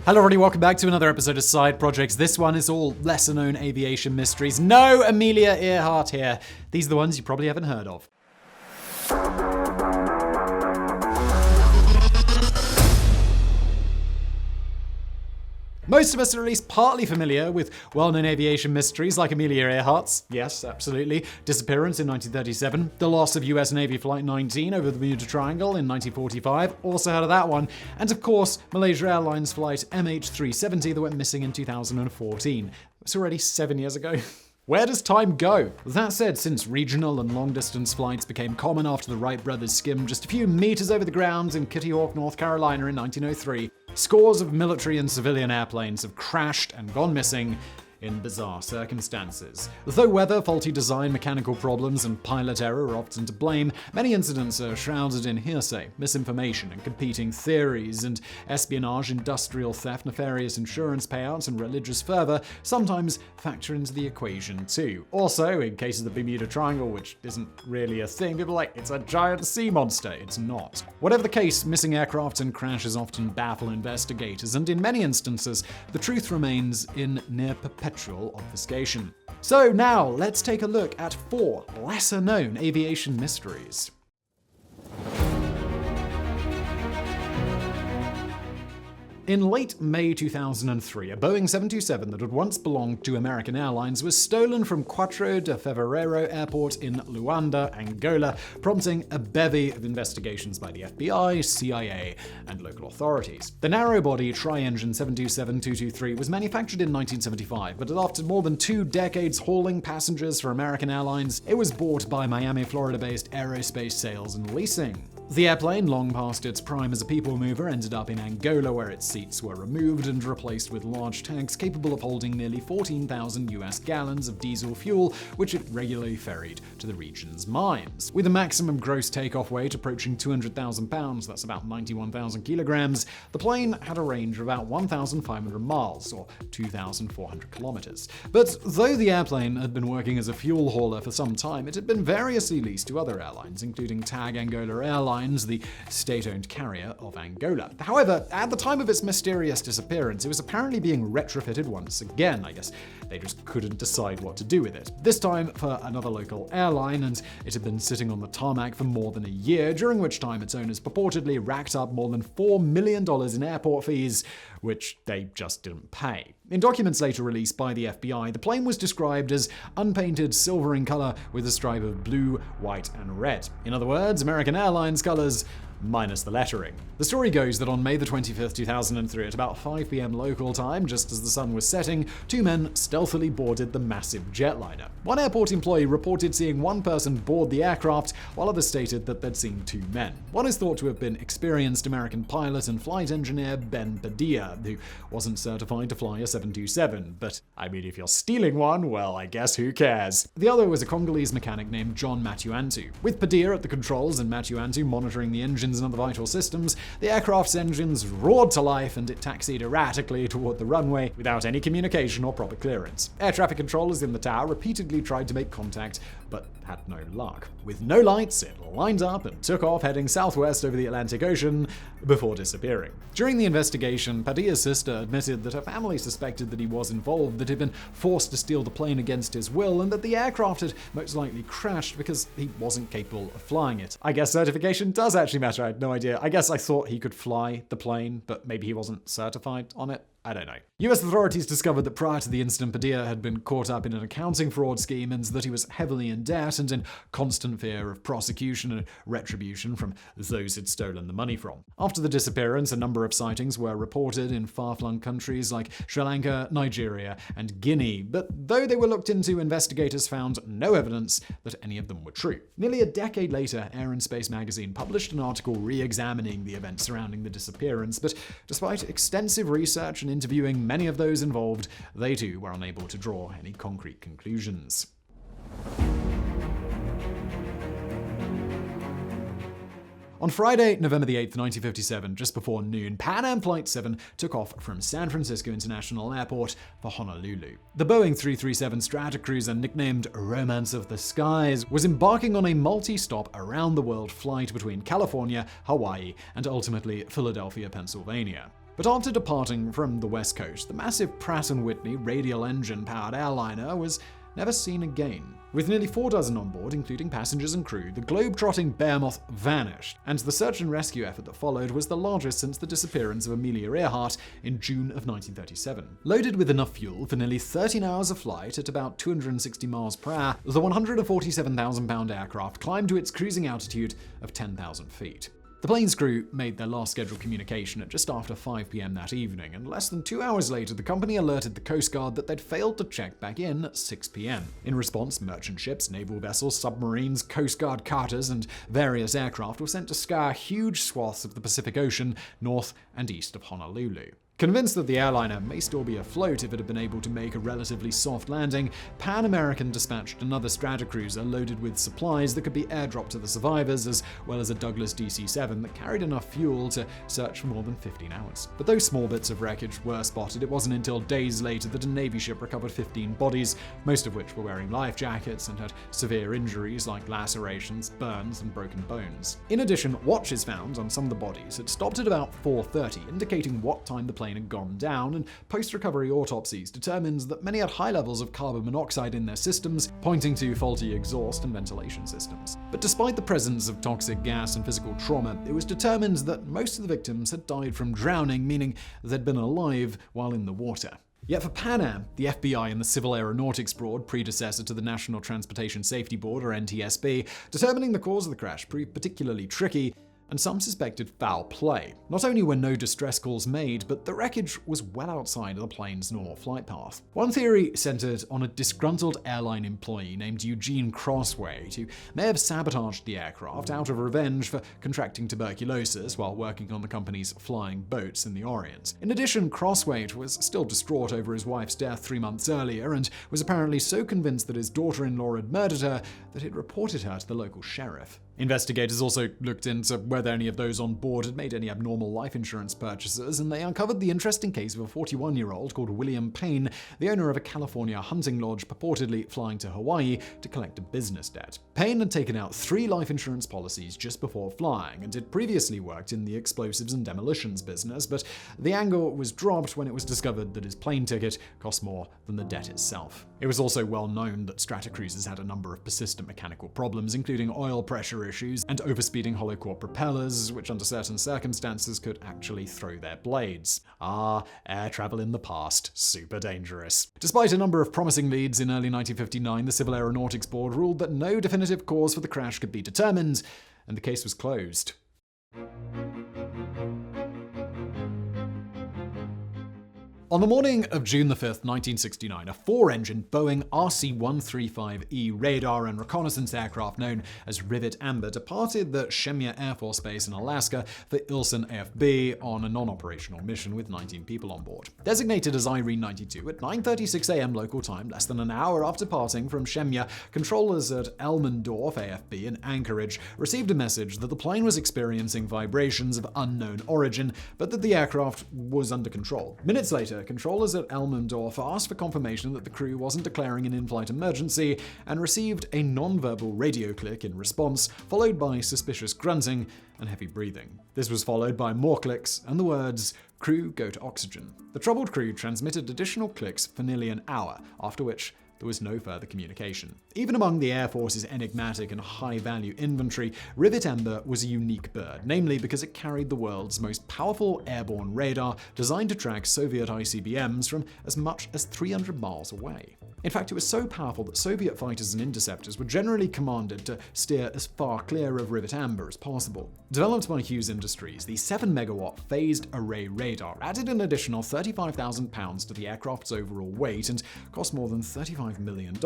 Hello everybody, welcome back to another episode of Side Projects. This one is all lesser known aviation mysteries. No Amelia Earhart here. These are the ones you probably haven't heard of. Most of us are at least partly familiar with well-known aviation mysteries like Amelia Earhart's, yes, absolutely, disappearance in 1937, the loss of US Navy Flight 19 over the Bermuda Triangle in 1945, also heard of that one, and of course, Malaysia Airlines flight MH370 that went missing in 2014. It's already 7 years ago. Where does time go? That said, since regional and long-distance flights became common after the Wright brothers skimmed just a few meters over the ground in Kitty Hawk, North Carolina in 1903, scores of military and civilian airplanes have crashed and gone missing in bizarre circumstances. Though weather, faulty design, mechanical problems, and pilot error are often to blame, many incidents are shrouded in hearsay, misinformation, and competing theories, and espionage, industrial theft, nefarious insurance payouts, and religious fervor sometimes factor into the equation too. Also, in case of the Bermuda Triangle, which isn't really a thing, people are like, it's a giant sea monster. It's not. Whatever the case, missing aircraft and crashes often baffle investigators, and in many instances, the truth remains in near perpetual obfuscation. So now, let's take a look at 4 lesser-known aviation mysteries. In late May 2003, a Boeing 727 that had once belonged to American Airlines was stolen from Quatro de Fevereiro Airport in Luanda, Angola, prompting a bevy of investigations by the FBI, CIA, and local authorities. The narrow-body tri-engine 727-223 was manufactured in 1975, but after more than 2 decades hauling passengers for American Airlines, it was bought by Miami, Florida-based Aerospace Sales and Leasing. The airplane, long past its prime as a people mover, ended up in Angola where its seats were removed and replaced with large tanks capable of holding nearly 14,000 US gallons of diesel fuel, which it regularly ferried to the region's mines. With a maximum gross takeoff weight approaching 200,000 pounds, that's about 91,000 kilograms, the plane had a range of about 1,500 miles, or 2,400 kilometers. But though the airplane had been working as a fuel hauler for some time, it had been variously leased to other airlines, including TAAG Angola Airlines, the state-owned carrier of Angola. However, at the time of its mysterious disappearance, it was apparently being retrofitted once again. I guess they just couldn't decide what to do with it. This time for another local airline, and it had been sitting on the tarmac for more than a year, during which time its owners purportedly racked up more than $4 million in airport fees, which they just didn't pay. In documents later released by the FBI, the plane was described as unpainted silver in color with a stripe of blue, white, and red. In other words, American Airlines colors minus the lettering. The story goes that on May 25, 2003, at about 5 p.m. local time, just as the sun was setting, 2 men stealthily boarded the massive jetliner. One airport employee reported seeing one person board the aircraft, while others stated that they'd seen 2 men. One is thought to have been experienced American pilot and flight engineer Ben Padilla, who wasn't certified to fly a 727, but I mean, if you're stealing one, well, I guess who cares? The other was a Congolese mechanic named John Mutantu. With Padilla at the controls and Mutantu monitoring the engine and other vital systems, the aircraft's engines roared to life and it taxied erratically toward the runway without any communication or proper clearance. Air traffic controllers in the tower repeatedly tried to make contact, but had no luck. With no lights, it lined up and took off heading southwest over the Atlantic Ocean before disappearing. During the investigation, Padilla's sister admitted that her family suspected that he was involved, that he'd been forced to steal the plane against his will, and that the aircraft had most likely crashed because he wasn't capable of flying it. I guess certification does actually matter. I had no idea. I guess I thought he could fly the plane, but maybe he wasn't certified on it. I don't know. US authorities discovered that prior to the incident, Padilla had been caught up in an accounting fraud scheme and that he was heavily in debt and in constant fear of prosecution and retribution from those he'd stolen the money from. After the disappearance, a number of sightings were reported in far-flung countries like Sri Lanka, Nigeria, and Guinea, but though they were looked into, investigators found no evidence that any of them were true. Nearly a decade later, Air and Space magazine published an article re-examining the events surrounding the disappearance, but despite extensive research and interviewing many of those involved, they too were unable to draw any concrete conclusions. On Friday, November 8th, 1957, just before noon, Pan Am Flight 7 took off from San Francisco International Airport for Honolulu. The Boeing 337 Stratocruiser, nicknamed Romance of the Skies, was embarking on a multi-stop around-the-world flight between California, Hawaii, and ultimately Philadelphia, Pennsylvania. But after departing from the West Coast, the massive Pratt & Whitney radial engine-powered airliner was never seen again. With nearly 4 dozen on board, including passengers and crew, the globe-trotting Behemoth vanished, and the search and rescue effort that followed was the largest since the disappearance of Amelia Earhart in June of 1937. Loaded with enough fuel for nearly 13 hours of flight at about 260 miles per hour, the 147,000-pound aircraft climbed to its cruising altitude of 10,000 feet. The plane's crew made their last scheduled communication at just after 5 p.m. that evening, and less than 2 hours later, the company alerted the Coast Guard that they'd failed to check back in at 6 p.m. In response, merchant ships, naval vessels, submarines, Coast Guard carters, and various aircraft were sent to scour huge swaths of the Pacific Ocean north and east of Honolulu. Convinced that the airliner may still be afloat if it had been able to make a relatively soft landing, Pan American dispatched another Stratocruiser loaded with supplies that could be airdropped to the survivors, as well as a Douglas DC-7 that carried enough fuel to search for more than 15 hours. But though small bits of wreckage were spotted, it wasn't until days later that a Navy ship recovered 15 bodies, most of which were wearing life jackets and had severe injuries like lacerations, burns, and broken bones. In addition, watches found on some of the bodies had stopped at about 4:30, indicating what time the plane had gone down, and post-recovery autopsies determined that many had high levels of carbon monoxide in their systems, pointing to faulty exhaust and ventilation systems. But despite the presence of toxic gas and physical trauma, it was determined that most of the victims had died from drowning, meaning they'd been alive while in the water. Yet for Pan Am, the FBI and the Civil Aeronautics Board, predecessor to the National Transportation Safety Board, or NTSB, determining the cause of the crash proved particularly tricky, and some suspected foul play. Not only were no distress calls made, but the wreckage was well outside of the plane's normal flight path. One theory centered on a disgruntled airline employee named Eugene Crosthwaite, who may have sabotaged the aircraft out of revenge for contracting tuberculosis while working on the company's flying boats in the Orient. In addition, Crosthwaite was still distraught over his wife's death 3 months earlier, and was apparently so convinced that his daughter-in-law had murdered her that he'd reported her to the local sheriff. Investigators also looked into whether any of those on board had made any abnormal life insurance purchases, and they uncovered the interesting case of a 41-year-old called William Payne, the owner of a California hunting lodge purportedly flying to Hawaii to collect a business debt. Payne had taken out 3 life insurance policies just before flying, and had previously worked in the explosives and demolitions business, but the angle was dropped when it was discovered that his plane ticket cost more than the debt itself. It was also well known that Stratocruisers had a number of persistent mechanical problems, including oil pressure issues and overspeeding hollow core propellers, which under certain circumstances could actually throw their blades. Air travel in the past, super dangerous. Despite a number of promising leads in early 1959, the Civil Aeronautics Board ruled that no definitive cause for the crash could be determined, and the case was closed. On the morning of June 5, 1969, a 4-engine Boeing RC-135E radar and reconnaissance aircraft known as Rivet Amber departed the Shemya Air Force Base in Alaska for Ilsen AFB on a non-operational mission with 19 people on board. Designated as Irene 92, at 9:36 a.m. local time, less than an hour after parting from Shemya, controllers at Elmendorf AFB in Anchorage received a message that the plane was experiencing vibrations of unknown origin, but that the aircraft was under control. Minutes later, controllers at Elmendorf asked for confirmation that the crew wasn't declaring an in-flight emergency, and received a non-verbal radio click in response, followed by suspicious grunting and heavy breathing. This was followed by more clicks and the words, "Crew, go to oxygen." The troubled crew transmitted additional clicks for nearly an hour, after which there was no further communication. Even among the Air Force's enigmatic and high-value inventory, Rivet Amber was a unique bird, namely because it carried the world's most powerful airborne radar designed to track Soviet ICBMs from as much as 300 miles away. In fact, it was so powerful that Soviet fighters and interceptors were generally commanded to steer as far clear of Rivet Amber as possible. Developed by Hughes Industries, the 7-megawatt phased array radar added an additional 35,000 pounds to the aircraft's overall weight and cost more than $35 million,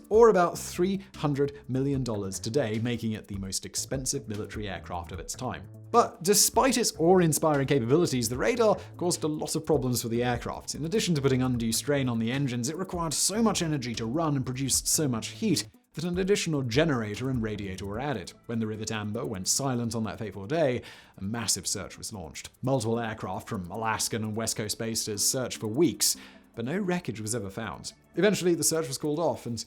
or about $300 million today, making it the most expensive military aircraft of its time. But despite its awe-inspiring capabilities, the radar caused a lot of problems for the aircraft. In addition to putting undue strain on the engines, it required so much energy to run and produced so much heat that an additional generator and radiator were added. When the Rivet Amber went silent on that fateful day, a massive search was launched. Multiple aircraft from Alaskan and West Coast bases searched for weeks, but no wreckage was ever found. Eventually, the search was called off, and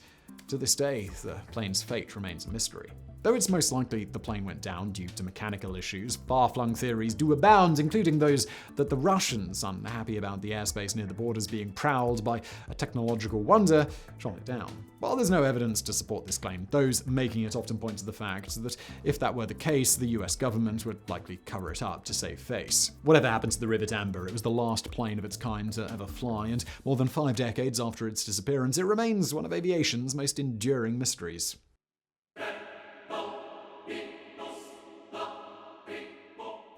to this day, the plane's fate remains a mystery. Though it's most likely the plane went down due to mechanical issues, far-flung theories do abound, including those that the Russians, unhappy about the airspace near the borders being prowled by a technological wonder, shot it down. While there's no evidence to support this claim, those making it often point to the fact that if that were the case, the US government would likely cover it up to save face. Whatever happened to the Rivet Amber, it was the last plane of its kind to ever fly, and more than 5 decades after its disappearance, it remains one of aviation's most enduring mysteries.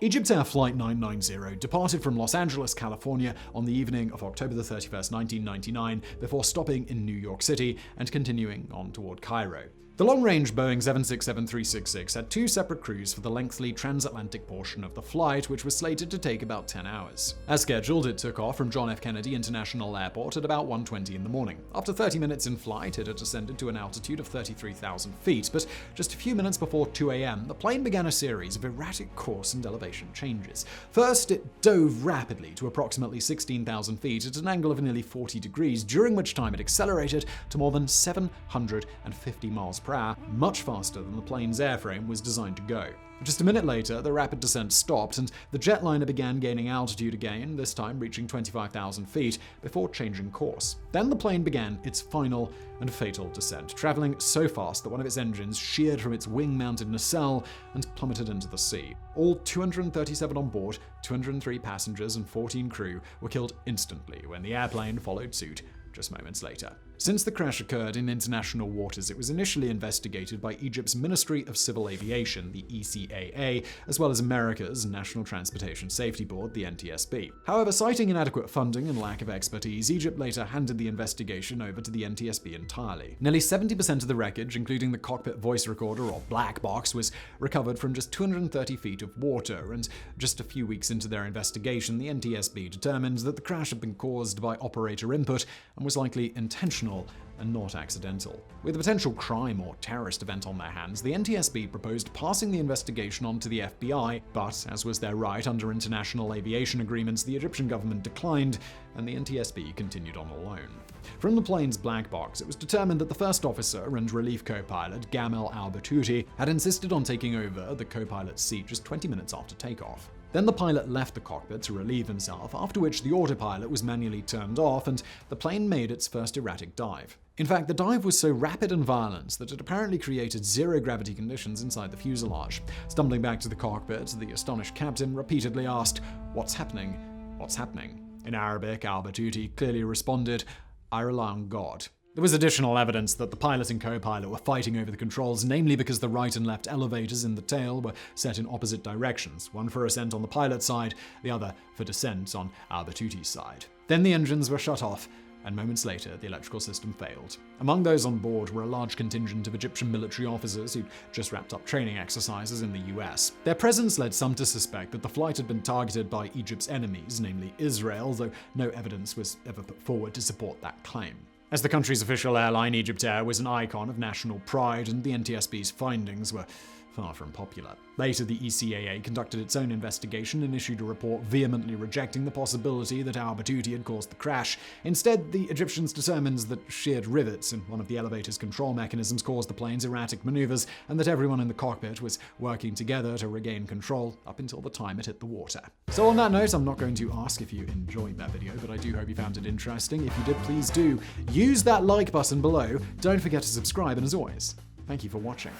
EGYPTAIR Flight 990 departed from Los Angeles, California on the evening of October 31, 1999, before stopping in New York City and continuing on toward Cairo. The long-range Boeing 767-366 had 2 separate crews for the lengthy transatlantic portion of the flight, which was slated to take about 10 hours. As scheduled, it took off from John F. Kennedy International Airport at about 1:20 in the morning. After 30 minutes in flight, it had ascended to an altitude of 33,000 feet, but just a few minutes before 2 a.m., the plane began a series of erratic course and elevation changes. First, it dove rapidly to approximately 16,000 feet at an angle of nearly 40 degrees, during which time it accelerated to more than 750 miles per hour, much faster than the plane's airframe was designed to go. Just a minute later, the rapid descent stopped, and the jetliner began gaining altitude again, this time reaching 25,000 feet, before changing course. Then the plane began its final and fatal descent, traveling so fast that one of its engines sheared from its wing-mounted nacelle and plummeted into the sea. All 237 on board, 203 passengers, and 14 crew were killed instantly when the airplane followed suit just moments later. Since the crash occurred in international waters, it was initially investigated by Egypt's Ministry of Civil Aviation, the ECAA, as well as America's National Transportation Safety Board, the NTSB. However, citing inadequate funding and lack of expertise, Egypt later handed the investigation over to the NTSB entirely. Nearly 70% of the wreckage, including the cockpit voice recorder or black box, was recovered from just 230 feet of water, and just a few weeks into their investigation, the NTSB determined that the crash had been caused by operator input and was likely intentional and not accidental. With a potential crime or terrorist event on their hands, the NTSB proposed passing the investigation on to the FBI, but, as was their right under international aviation agreements, the Egyptian government declined, and the NTSB continued on alone. From the plane's black box, it was determined that the first officer and relief co-pilot, Gamal al-Batouti, had insisted on taking over the co-pilot's seat just 20 minutes after takeoff. Then the pilot left the cockpit to relieve himself, after which the autopilot was manually turned off and the plane made its first erratic dive. In fact, the dive was so rapid and violent that it apparently created zero-gravity conditions inside the fuselage. Stumbling back to the cockpit, the astonished captain repeatedly asked, "What's happening? What's happening?" In Arabic, al-Batouti clearly responded, "I rely on God." There was additional evidence that the pilot and co-pilot were fighting over the controls, namely because the right and left elevators in the tail were set in opposite directions, one for ascent on the pilot's side, the other for descent on al-Batouti's side. Then the engines were shut off, and moments later the electrical system failed. Among those on board were a large contingent of Egyptian military officers who'd just wrapped up training exercises in the US. Their presence led some to suspect that the flight had been targeted by Egypt's enemies, namely Israel, though no evidence was ever put forward to support that claim. As the country's official airline, EGYPTAIR was an icon of national pride, and the NTSB's findings were far from popular. Later, the ECAA conducted its own investigation and issued a report vehemently rejecting the possibility that al-Batouti had caused the crash. Instead, the Egyptians determined that sheared rivets in one of the elevator's control mechanisms caused the plane's erratic maneuvers, and that everyone in the cockpit was working together to regain control up until the time it hit the water. So on that note, I'm not going to ask if you enjoyed that video, but I do hope you found it interesting. If you did, please do use that like button below. Don't forget to subscribe, and as always, thank you for watching.